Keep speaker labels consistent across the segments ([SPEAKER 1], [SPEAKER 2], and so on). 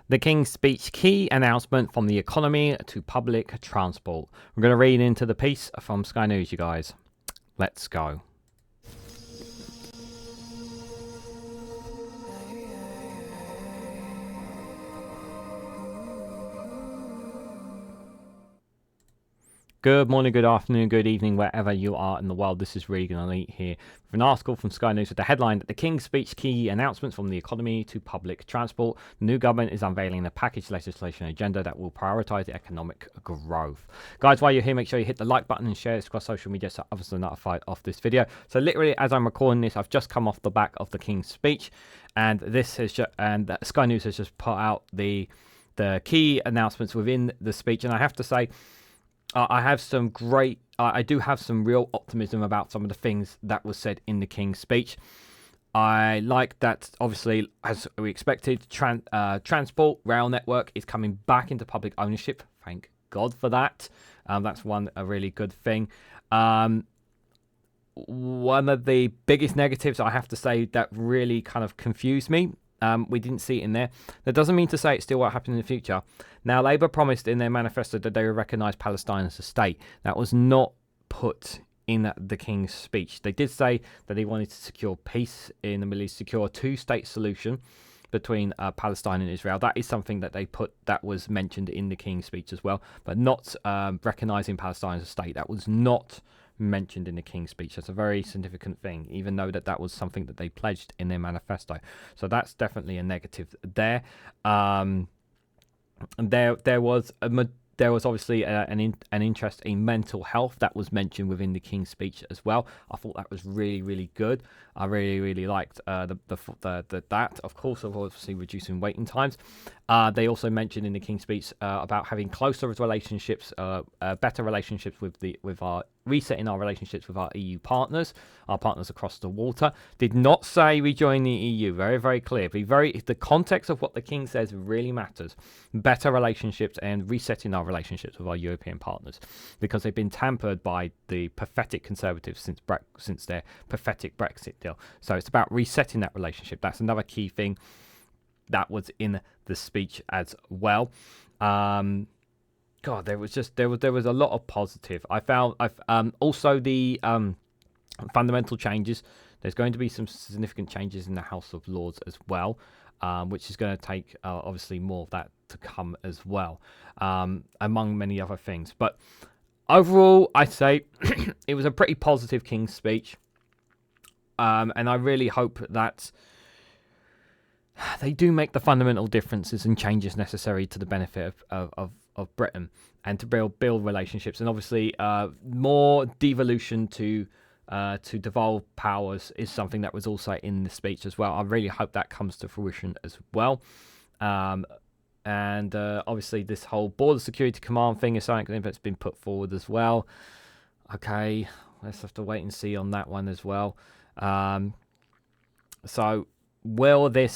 [SPEAKER 1] The King's Speech key announcement from the economy to public transport. We're going to read into the piece from Sky News, you guys. Let's go. Good morning, good afternoon, good evening, wherever you are in the world. This is REGANELITE here with an article from Sky News with the headline that the King's Speech key announcements from the economy to public transport. The new government is unveiling a package legislation agenda that will prioritise economic growth. Guys, while you're here, make sure you hit the like button and share this across social media so others are notified of this video. So literally, as I'm recording this, I've just come off the back of the King's Speech, and this has Sky News has just put out the key announcements within the speech, and I have to say, I do have some real optimism about some of the things that was said in the King's Speech. I like that, obviously, as we expected, transport rail network is coming back into public ownership. Thank God for that. That's a really good thing. One of the biggest negatives, I have to say, that really kind of confused me. We didn't see it in there. That doesn't mean to say it still won't happen in the future. Now, Labour promised in their manifesto that they would recognise Palestine as a state. That was not put in the King's Speech. They did say that they wanted to secure peace in the Middle East, secure a two-state solution between Palestine and Israel. That is something that that was mentioned in the King's Speech as well, but not recognising Palestine as a state. That was not mentioned in the King's Speech. That's a very significant thing, even though that was something that they pledged in their manifesto. So that's definitely a negative there. There was obviously an interest in mental health that was mentioned within the King's Speech as well. I thought that was really, really good. I really liked that. Of course, obviously reducing waiting times. They also mentioned in the King's Speech about having closer relationships, better relationships with our resetting our relationships with our EU partners, our partners across the water. Did not say we join the EU. Very, very clear. The context of what the King says really matters. Better relationships and resetting our relationships with our European partners, because they've been tampered by the pathetic Conservatives since their pathetic Brexit deal. So it's about resetting that relationship. That's another key thing that was in the speech as well. God, there was a lot of positive. Also the fundamental changes. There's going to be some significant changes in the House of Lords as well, which is going to take obviously more of that to come as well, among many other things. But overall, I'd say it was a pretty positive King's Speech, and I really hope that they do make the fundamental differences and changes necessary to the benefit of Britain, and to build relationships, and obviously more devolution to devolve powers is something that was also in the speech as well. I really hope that comes to fruition as well. And obviously this whole border security command thing is something that's been put forward as well. Okay, let's have to wait and see on that one as well. So will the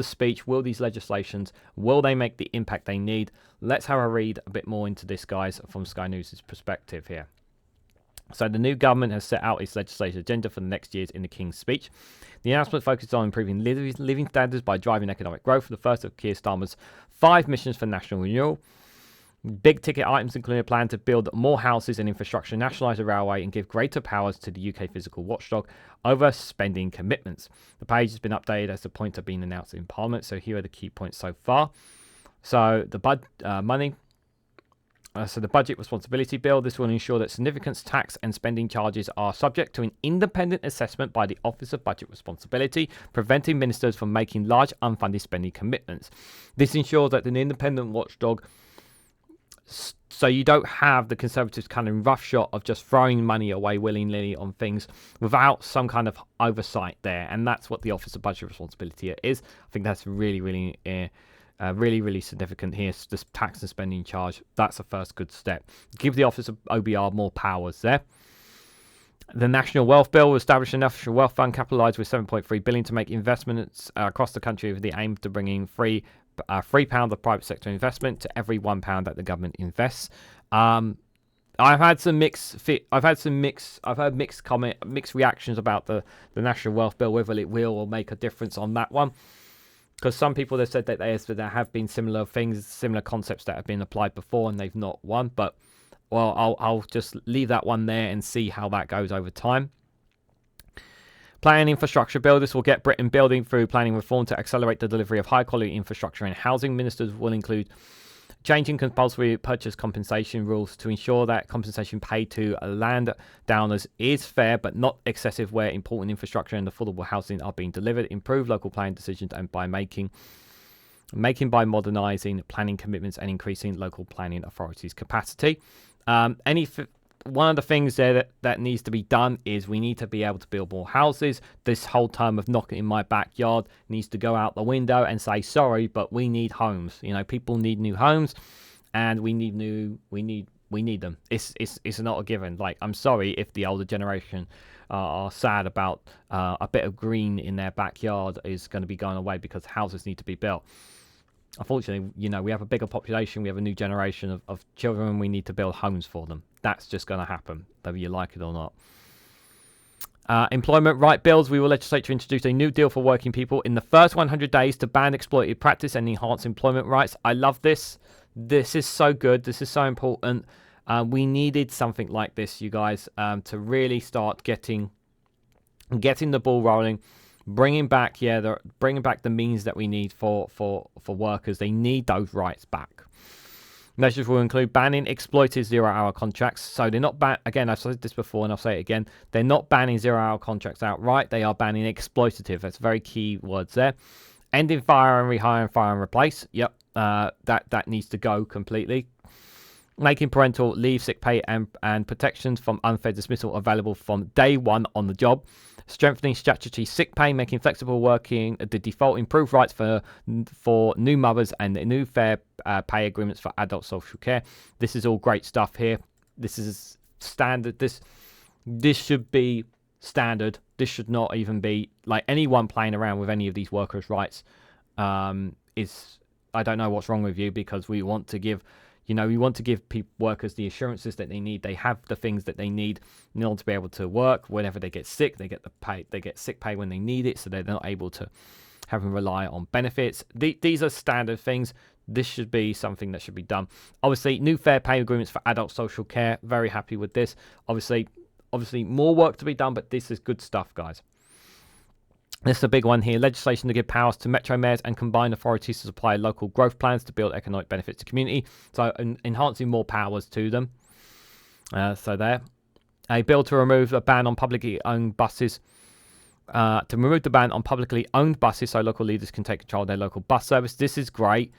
[SPEAKER 1] speech, will these legislations, will they make the impact they need? Let's have a read a bit more into this, guys, from Sky News' perspective here. So the new government has set out its legislative agenda for the next years in the King's Speech. The announcement focuses on improving living standards by driving economic growth, the first of Keir Starmer's 5 missions for national renewal. Big ticket items include a plan to build more houses and infrastructure, nationalise the railway, and give greater powers to the UK fiscal watchdog over spending commitments. The page has been updated as the points have been announced in Parliament. So here are the key points so far. So the the Budget Responsibility Bill. This will ensure that significant tax and spending charges are subject to an independent assessment by the Office of Budget Responsibility, preventing ministers from making large unfunded spending commitments. This ensures that an independent watchdog, so you don't have the Conservatives kind of roughshod of just throwing money away willy-nilly on things without some kind of oversight there. And that's what the Office of Budget Responsibility is. I think that's really significant here. This tax and spending charge, that's the first good step. Give the Office of OBR more powers there. The National Wealth Bill will establish a National Wealth Fund capitalised with £7.3 billion to make investments across the country with the aim to bring in £3 of private sector investment to every £1 that the government invests. I've heard mixed reactions about the National Wealth Bill, whether it will or make a difference on that one. because some people have said that there have been similar things, similar concepts that have been applied before and they've not won. But well, I'll just leave that one there and see how that goes over time. Planning infrastructure bill. This will get Britain building through planning reform to accelerate the delivery of high quality infrastructure and housing. Ministers will include changing compulsory purchase compensation rules to ensure that compensation paid to landowners is fair but not excessive where important infrastructure and affordable housing are being delivered. Improve local planning decisions and by by modernising planning commitments and increasing local planning authorities' capacity. One of the things there that needs to be done is we need to be able to build more houses. This whole term of knocking in my backyard needs to go out the window and say, sorry, but we need homes. You know, people need new homes and we need them. It's not a given. Like, I'm sorry if the older generation are sad about a bit of green in their backyard is going to be going away because houses need to be built. Unfortunately, you know, we have a bigger population, we have a new generation of children, and we need to build homes for them. That's just going to happen, whether you like it or not. Employment right bills. We will legislate to introduce a new deal for working people in the first 100 days to ban exploitative practice and enhance employment rights. I love this. This is so good. This is so important. We needed something like this, you guys, to really start getting the ball rolling. Bringing back the means that we need for workers. They need those rights back. Measures will include banning exploitive zero-hour contracts. So they're not again, I've said this before and I'll say it again. They're not banning zero-hour contracts outright. They are banning exploitative. That's very key words there. Ending fire and rehire and fire and replace. Yep, that needs to go completely. Making parental leave, sick pay, and protections from unfair dismissal available from day one on the job. Strengthening statutory sick pay, making flexible working the default, improve rights for new mothers, and new fair pay agreements for adult social care. This is all great stuff here. This is standard. This should be standard. This should not even be like anyone playing around with any of these workers' rights. I don't know what's wrong with you, because we want to give. You know, we want to give workers the assurances that they need. They have the things that they need in order to be able to work. Whenever they get sick, they get the pay. They get sick pay when they need it, so they're not able to have them rely on benefits. These are standard things. This should be something that should be done. Obviously, new fair pay agreements for adult social care. Very happy with this. Obviously, more work to be done, but this is good stuff, guys. This is a big one here. Legislation to give powers to metro mayors and combined authorities to supply local growth plans to build economic benefits to community. So enhancing more powers to them. So there. A bill to remove a ban on publicly owned buses. To remove the ban on publicly owned buses so local leaders can take control of their local bus service. This is great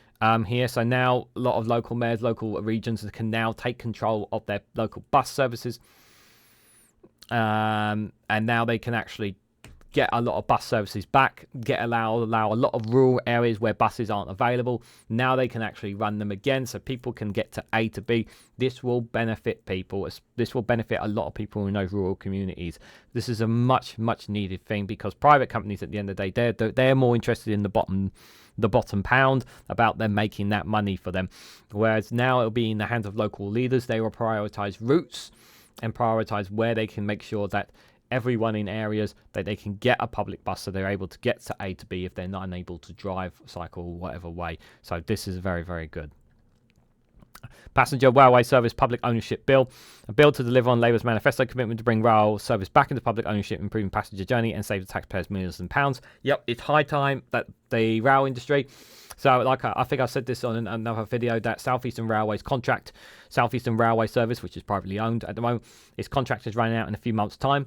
[SPEAKER 1] here. So now a lot of local mayors, local regions can now take control of their local bus services. And now they can actually get a lot of bus services back, allow a lot of rural areas where buses aren't available. Now they can actually run them again, so people can get to A to B. This will benefit people. This will benefit a lot of people in those rural communities. This is a much needed thing, because private companies, at the end of the day, they're more interested in the bottom pound, about them making that money for them. Whereas now it'll be in the hands of local leaders. They will prioritize routes and prioritize where they can make sure that everyone in areas that they can get a public bus, so they're able to get to A to B if they're not unable to drive, cycle, whatever way. So this is very good. Passenger Railway Service Public Ownership Bill. A bill to deliver on Labour's manifesto commitment to bring rail service back into public ownership, improving passenger journey and save the taxpayers millions of pounds. Yep, it's high time that the rail industry. So, like I think I said this on another video, that South Eastern Railway's contract, South Eastern Railway Service, which is privately owned at the moment, its contract is running out in a few months' time.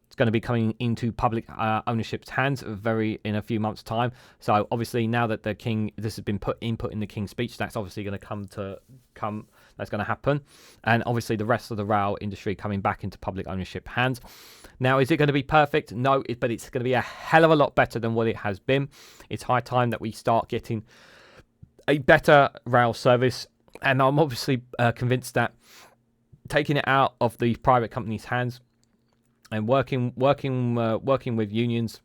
[SPEAKER 1] It's going to be coming into public ownership's hands in a few months' time. So obviously, now that this has been input in the King's speech, that's obviously going to that's going to happen. And obviously, the rest of the rail industry coming back into public ownership hands. Now, is it going to be perfect? No, but it's going to be a hell of a lot better than what it has been. It's high time that we start getting a better rail service. And I'm obviously convinced that taking it out of the private company's hands and working with unions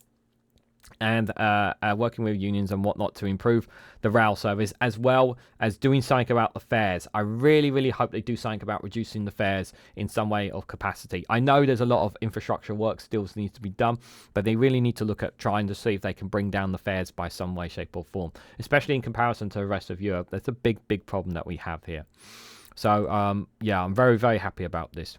[SPEAKER 1] and working with unions and whatnot to improve the rail service, as well as doing something about the fares. I really, really hope they do something about reducing the fares in some way of capacity. I know there's a lot of infrastructure work still needs to be done, but they really need to look at trying to see if they can bring down the fares by some way, shape or form, especially in comparison to the rest of Europe. That's a big, big problem that we have here. So, yeah, I'm very, very happy about this.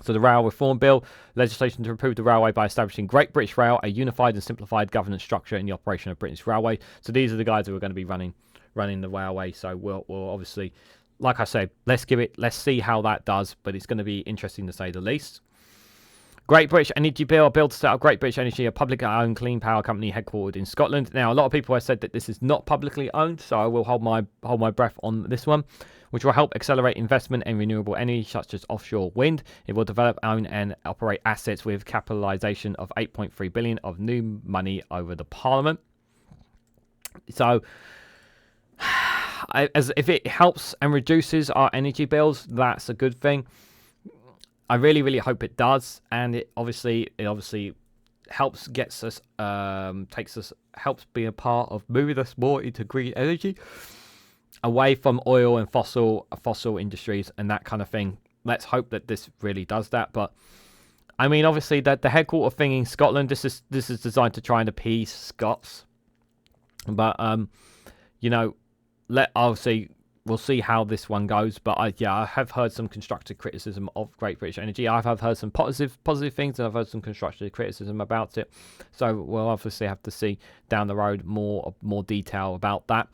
[SPEAKER 1] So the Rail Reform Bill, legislation to improve the railway by establishing Great British Rail, a unified and simplified governance structure in the operation of British Railway. So these are the guys who are going to be running the railway. So we'll obviously, like I said, let's see how that does. But it's going to be interesting to say the least. Great British Energy Bill, a bill to set up Great British Energy, a publicly owned clean power company headquartered in Scotland. Now, a lot of people have said that this is not publicly owned, so I will hold my breath on this one, which will help accelerate investment in renewable energy such as offshore wind. It will develop, own and operate assets with capitalisation of 8.3 billion of new money over the Parliament. So, if it helps and reduces our energy bills, that's a good thing. I really, really hope it does, and it obviously helps, helps be a part of moving us more into green energy, away from oil and fossil industries and that kind of thing. Let's hope that this really does that. But I mean, obviously, that the headquarter thing in Scotland, this is designed to try and appease Scots. But we'll see how this one goes. But I have heard some constructive criticism of Great British Energy. I've heard some positive things, and I've heard some constructive criticism about it. So we'll obviously have to see down the road more detail about that.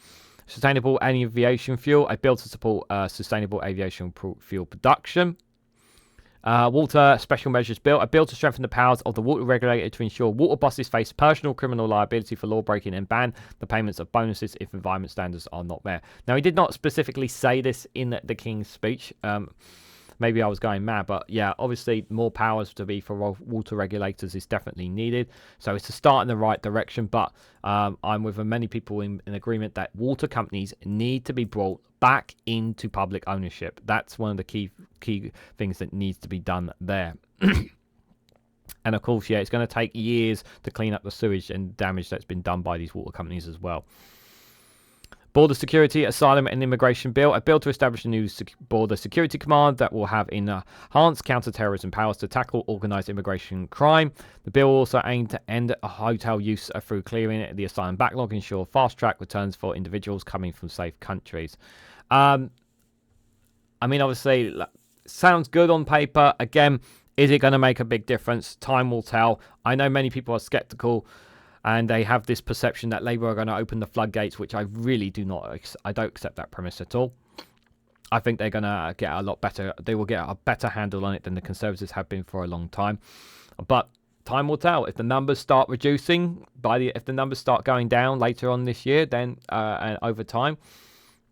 [SPEAKER 1] Sustainable aviation fuel, a bill to support sustainable aviation fuel production. Water Special Measures Bill, a bill to strengthen the powers of the water regulator to ensure water buses face personal criminal liability for law breaking and ban the payments of bonuses if environment standards are not met. Now, he did not specifically say this in the King's speech. Maybe I was going mad, but yeah, obviously more powers to be for water regulators is definitely needed. So it's a start in the right direction, but I'm with many people in agreement that water companies need to be brought back into public ownership. That's one of the key things that needs to be done there. And of course, yeah, it's going to take years to clean up the sewage and damage that's been done by these water companies as well. Border Security, Asylum and Immigration Bill, a bill to establish a new border security command that will have enhanced counter-terrorism powers to tackle organised immigration crime. The bill also aimed to end hotel use through clearing the asylum backlog, ensure fast-track returns for individuals coming from safe countries. I mean, obviously, sounds good on paper. Again, is it going to make a big difference? Time will tell. I know many people are sceptical, and they have this perception that Labour are going to open the floodgates, which I really do not. I don't accept that premise at all. I think they're going to get a lot better. They will get a better handle on it than the Conservatives have been for a long time. But time will tell. If the numbers start reducing, if the numbers start going down later on this year, then and over time,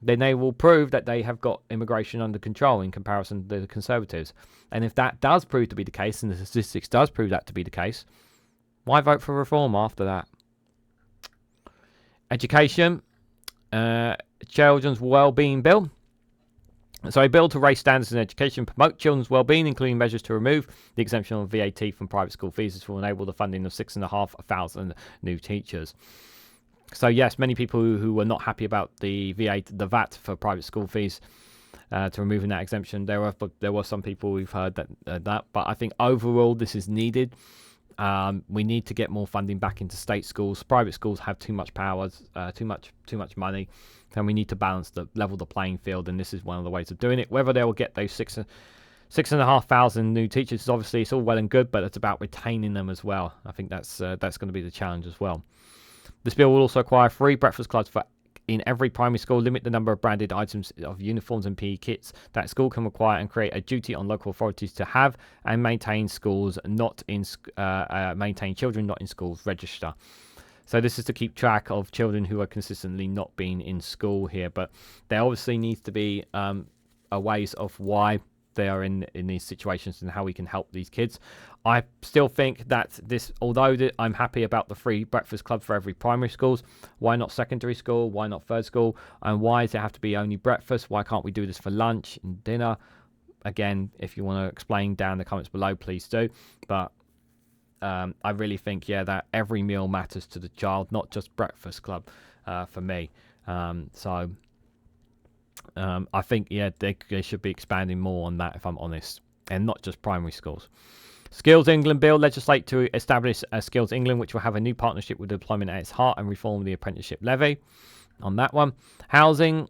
[SPEAKER 1] then they will prove that they have got immigration under control in comparison to the Conservatives. And if that does prove to be the case, and the statistics does prove that to be the case, why vote for reform after that? Education, Children's Wellbeing Bill. So a bill to raise standards in education, promote children's well-being, including measures to remove the exemption of VAT from private school fees. This will enable the funding of 6,500 new teachers. So yes, many people who were not happy about the VAT for private school fees, to removing that exemption, there were some people who've heard that, but I think overall this is needed. We need to get more funding back into state schools. Private schools have too much powers, too much money, and we need to level the playing field. And this is one of the ways of doing it. Whether they will get those 6,500 new teachers is obviously, it's all well and good, but it's about retaining them as well. I think that's going to be the challenge as well. This bill will also require free breakfast clubs in every primary school, limit the number of branded items of uniforms and PE kits that school can require, and create a duty on local authorities to have and maintain maintain children not in schools register. So this is to keep track of children who are consistently not being in school here, but there obviously needs to be ways of why they are in these situations and how we can help these kids. I still think that although I'm happy about the free breakfast club for every primary schools, why not secondary school? Why not third school? And why does it have to be only breakfast? Why can't we do this for lunch and dinner? Again, if you want to explain down in the comments below, please do. But I really think, yeah, that every meal matters to the child, not just breakfast club for me. So I think, yeah, they should be expanding more on that, if I'm honest, and not just primary schools. Skills England bill legislate to establish Skills England, which will have a new partnership with deployment at its heart and reform the apprenticeship levy. On that one, housing.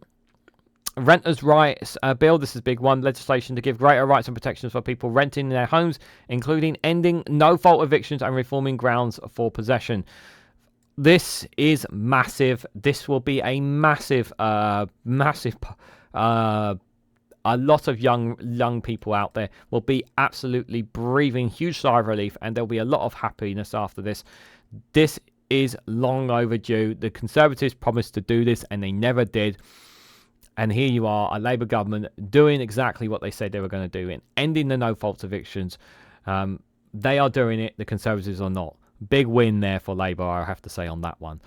[SPEAKER 1] Renters' rights bill. This is a big one. Legislation to give greater rights and protections for people renting their homes, including ending no-fault evictions and reforming grounds for possession. This is massive. This will be a massive. A lot of young people out there will be absolutely breathing huge sigh of relief, and there'll be a lot of happiness after this. This is long overdue. The Conservatives promised to do this, and they never did. And here you are, a Labour government doing exactly what they said they were going to do in ending the no-fault evictions. They are doing it. The Conservatives are not. Big win there for Labour, I have to say, on that one.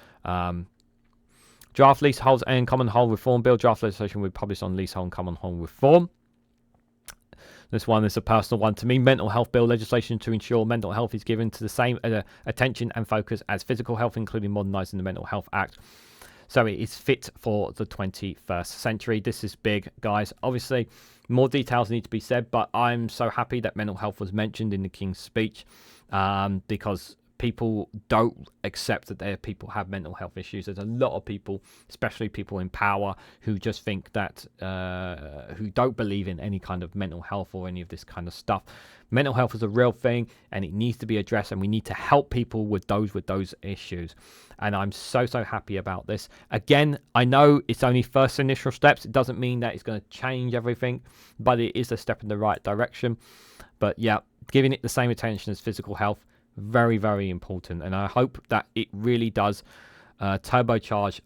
[SPEAKER 1] Draft leaseholds and common hold reform bill. Draft legislation will be published on leasehold and common hold reform. This one is a personal one to me. Mental health bill legislation to ensure mental health is given to the same attention and focus as physical health, including modernising the Mental Health Act. So it is fit for the 21st century. This is big, guys. Obviously, more details need to be said, but I'm so happy that mental health was mentioned in the King's speech because people don't accept that their people have mental health issues. There's a lot of people, especially people in power, who just think that, who don't believe in any kind of mental health or any of this kind of stuff. Mental health is a real thing, and it needs to be addressed, and we need to help people with those issues. And I'm so happy about this. Again, I know it's only first initial steps. It doesn't mean that it's going to change everything, but it is a step in the right direction. But yeah, giving it the same attention as physical health, very, very important. And I hope that it really does turbocharge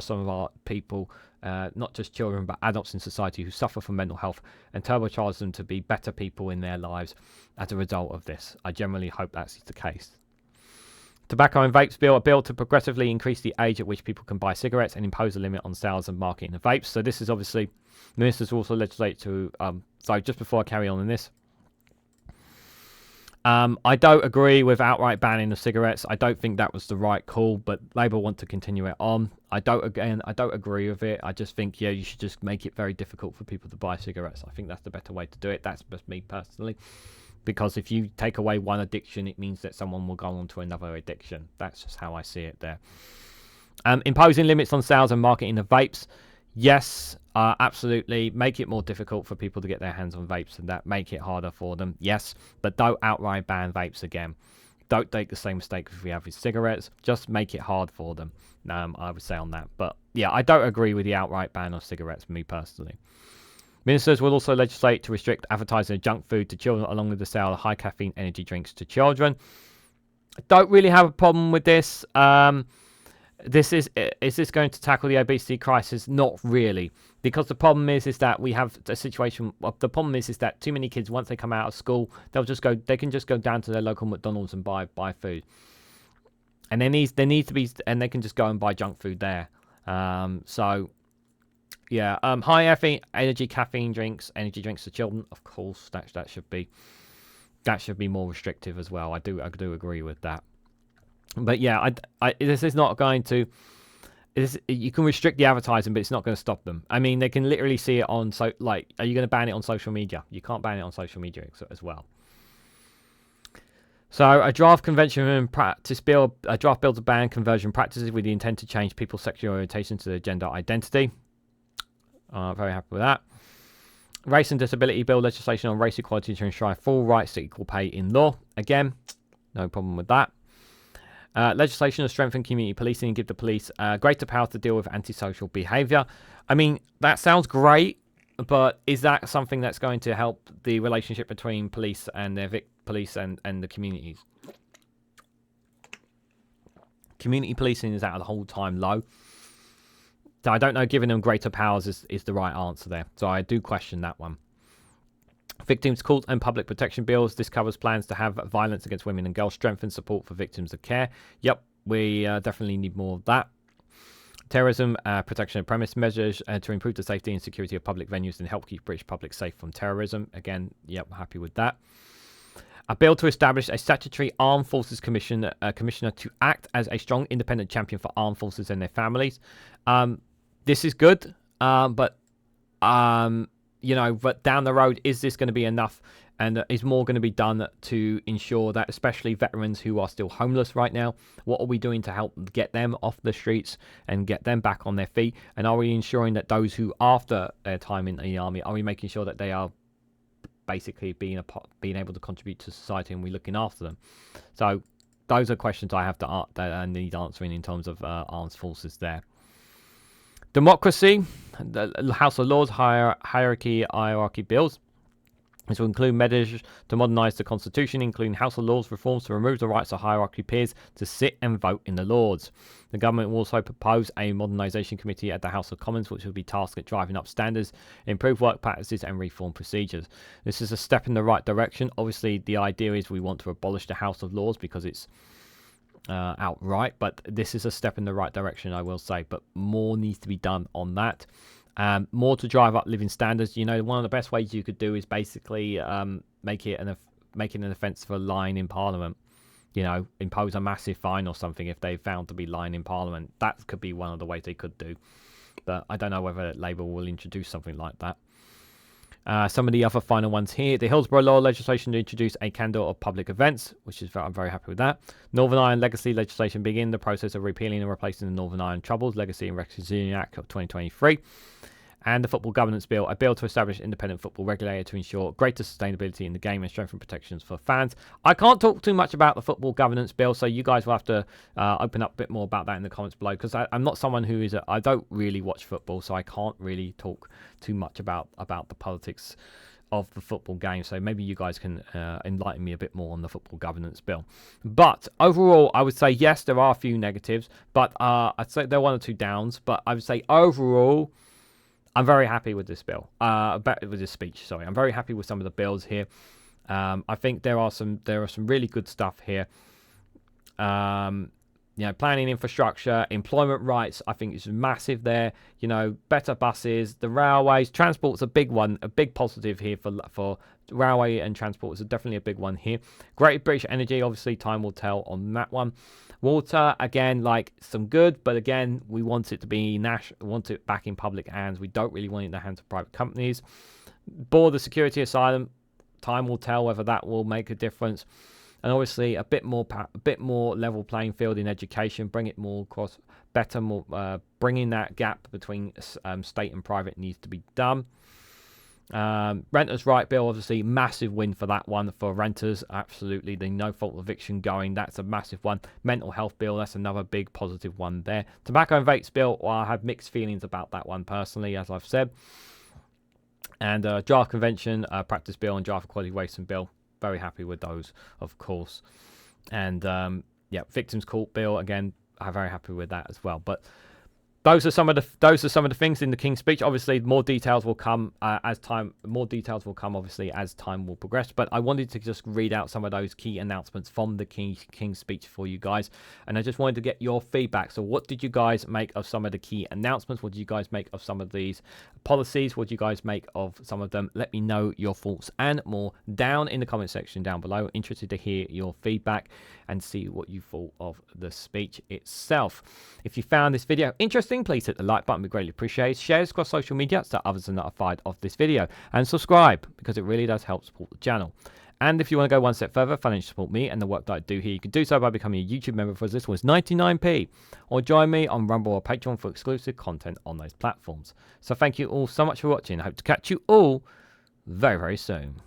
[SPEAKER 1] some of our people, not just children, but adults in society who suffer from mental health, and turbocharge them to be better people in their lives as a result of this. I generally hope that's the case. Tobacco and vapes bill, a bill to progressively increase the age at which people can buy cigarettes and impose a limit on sales and marketing of vapes. So this is obviously, ministers also legislate to, so just before I carry on in this, I don't agree with outright banning of cigarettes. I don't think that was the right call, but Labour want to continue it on. I don't agree with it. I just think, yeah, you should just make it very difficult for people to buy cigarettes. I think that's the better way to do it. That's just me personally. Because if you take away one addiction, it means that someone will go on to another addiction. That's just how I see it there. Imposing limits on sales and marketing of vapes. Yes, absolutely. Make it more difficult for people to get their hands on vapes, and that make it harder for them. Yes, but don't outright ban vapes again. Don't make the same mistake as we have with cigarettes. Just make it hard for them, I would say on that. But yeah, I don't agree with the outright ban of cigarettes, me personally. Ministers will also legislate to restrict advertising of junk food to children, along with the sale of high caffeine energy drinks to children. I don't really have a problem with this. Is this going to tackle the obesity crisis? Not really, because the problem is that we have a situation. Well, the problem is that too many kids, once they come out of school, they can just go down to their local McDonald's and buy food, and they need to be, and they can just go and buy junk food there. So yeah, high caffeine drinks, energy drinks to children. Of course, that should be more restrictive as well. I do agree with that. But yeah, this is not going to. You can restrict the advertising, but it's not going to stop them. I mean, they can literally see it on are you going to ban it on social media? You can't ban it on social media as well. So a draft convention and practice bill, a draft bill to ban conversion practices with the intent to change people's sexual orientation to their gender identity. Very happy with that. Race and disability bill, legislation on race equality to ensure full rights to equal pay in law. Again, no problem with that. Legislation to strengthen community policing and give the police greater power to deal with antisocial behaviour. I mean, that sounds great, but is that something that's going to help the relationship between police and their police and the communities? Community policing is at the whole time low. So I don't know, giving them greater powers is the right answer there. So I do question that one. Victims' court and public protection bills. This covers plans to have violence against women and girls, strengthen support for victims of care. Yep, we definitely need more of that. Terrorism, protection of premise measures to improve the safety and security of public venues and help keep British public safe from terrorism. Again, yep, happy with that. A bill to establish a statutory armed forces commissioner to act as a strong independent champion for armed forces and their families. This is good, but but down the road, is this going to be enough? And is more going to be done to ensure that, especially veterans who are still homeless right now, what are we doing to help get them off the streets and get them back on their feet? And are we ensuring that those who, after their time in the army, are we making sure that they are basically being able to contribute to society, and we're looking after them? So those are questions I have that I need answering in terms of armed forces there. Democracy, the House of Lords hierarchy bills. This will include measures to modernise the Constitution, including House of Lords reforms to remove the rights of hierarchy peers to sit and vote in the Lords. The government will also propose a modernisation committee at the House of Commons, which will be tasked at driving up standards, improve work practices and reform procedures. This is a step in the right direction. Obviously, the idea is we want to abolish the House of Lords because it's outright, but this is a step in the right direction, I will say, but more needs to be done on that. More to drive up living standards. One of the best ways you could do is basically make it an offence for lying in Parliament. Impose a massive fine or something if they found to be lying in Parliament. That could be one of the ways they could do, but I don't know whether Labour will introduce something like that. Some of the other final ones here. The Hillsborough Law legislation to introduce a calendar of public events, which is I'm very happy with that. Northern Ireland legacy legislation begin the process of repealing and replacing the Northern Ireland Troubles Legacy and Reconciliation Act of 2023. And the Football Governance Bill, a bill to establish an independent football regulator to ensure greater sustainability in the game and strengthen protections for fans. I can't talk too much about the Football Governance Bill, so you guys will have to open up a bit more about that in the comments below, because I'm not someone who is I don't really watch football, so I can't really talk too much about the politics of the football game. So maybe you guys can enlighten me a bit more on the Football Governance Bill. But overall, I would say yes, there are a few negatives, but I'd say there are one or two downs. But I would say overall, I'm very happy with this bill. With this speech, sorry. I'm very happy with some of the bills here. I think there are some really good stuff here. Planning infrastructure, employment rights, I think is massive there. Better buses, the railways, transport's a big one, a big positive here for railway and transport is definitely a big one here. Great British Energy, obviously time will tell on that one. Water, again, like some good, but again, we want it to be national, want it back in public hands. We don't really want it in the hands of private companies. Border security, asylum, time will tell whether that will make a difference. And obviously a bit more level playing field in education, bring it more across, better, more bringing that gap between state and private needs to be done. Renters' right bill, obviously massive win for that one for renters. Absolutely, the no fault eviction going, that's a massive one. Mental health bill, that's another big positive one there. Tobacco and vapes bill, well, I have mixed feelings about that one personally, as I've said. And draft convention, practice bill, and draft equality wasting bill, very happy with those, of course. And victims court bill, again, I'm very happy with that as well. But those are some of the things in the King's speech. Obviously, more details will come as time will progress. But I wanted to just read out some of those key announcements from the King's speech for you guys, and I just wanted to get your feedback. So, what did you guys make of some of the key announcements? What did you guys make of some of these policies? What did you guys make of some of them? Let me know your thoughts and more down in the comment section down below. Interested to hear your feedback and see what you thought of the speech itself. If you found this video interesting, please hit the like button, we greatly appreciate it. Share this across social media so others are notified of this video, and subscribe because it really does help support the channel. And if you want to go one step further, financially support me and the work that I do here, you can do so by becoming a YouTube member for this was 99p, or join me on Rumble or Patreon for exclusive content on those platforms. So thank you all so much for watching. I hope to catch you all very, very soon.